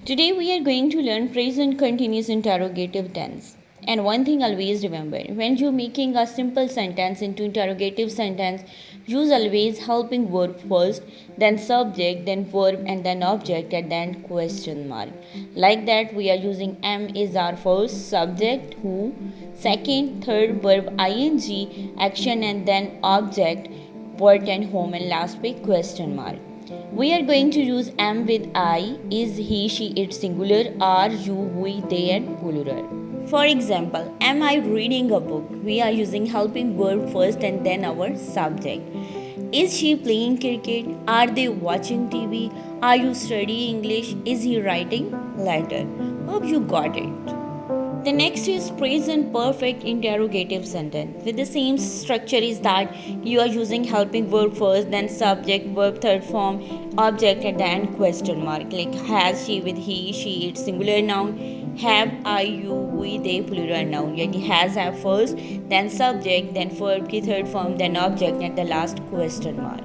Today we are going to learn present continuous interrogative tense. And one thing always remember, when you're making a simple sentence into interrogative sentence, use always helping verb first, then subject, then verb and then object and then question mark. Like that we are using am is our first, subject who, second, third verb ing, action and then object, what and whom and last week question mark. We are going to use am with I, is, he, she, it singular, are, you, we, they and plural. For example, am I reading a book? We are using helping verb first and then our subject. Is she playing cricket? Are they watching TV? Are you studying English? Is he writing letter? Hope you got it. The next is present perfect interrogative sentence. With the same structure is that you are using helping verb first, then subject, verb third form, object and then question mark. Like has she with he, she, it singular noun, have, I, you, we, they plural noun. Yani has have first, then subject, then verb की third form, then object and the last question mark.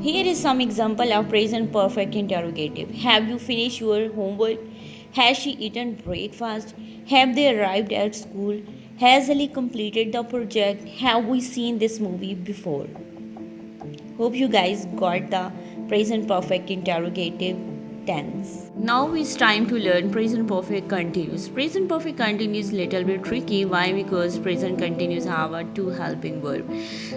Here is some example of present perfect interrogative. Have you finished your homework? Has she eaten breakfast? Have they arrived at school? Has Ali completed the project? Have we seen this movie before? Hope you guys got the present perfect interrogative tense. Now it's time to learn present perfect continuous. Present perfect continuous little bit tricky. Why? Because present continuous have a two helping verb.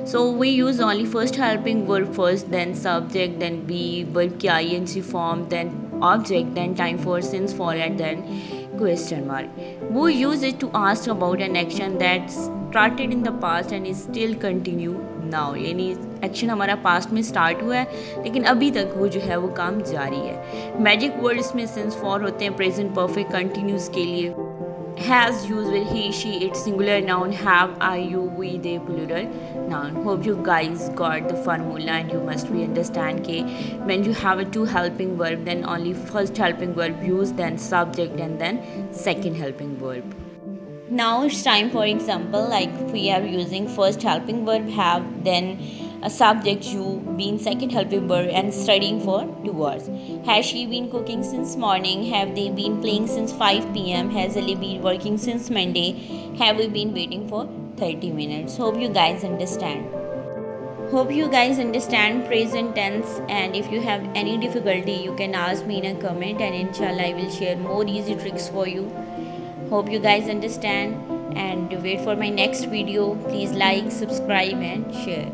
So we use only first helping verb first, then subject, then be verb ki ing form, then object, then time for since followed, then question mark. We use it to ask about an action that started in the past and is still continue now यानी action हमारा past में start हुआ है लेकिन अभी तक वो जो है वो काम जारी है. मैजिक वर्ड्स में सिंस फॉर होते हैं प्रेजेंट परफेक्ट कंटिन्यूस के लिए. Has use with he she it singular noun, have I you we they plural noun. Hope you guys got the formula and you must be understand के when you have a two helping verb then only first helping verb use, then subject and then second helping verb. Now it's time for example, like we are using first helping verb have, then a subject you, being second helping verb and studying for 2 hours. Has she been cooking since morning? Have they been playing since 5 p.m.? Has Ali been working since Monday? Have we been waiting for 30 minutes? Hope you guys understand. Hope you guys understand present tense, and if you have any difficulty you can ask me in a comment and inshallah I will share more easy tricks for you. Hope you guys understand and wait for my next video. Please like, subscribe and share.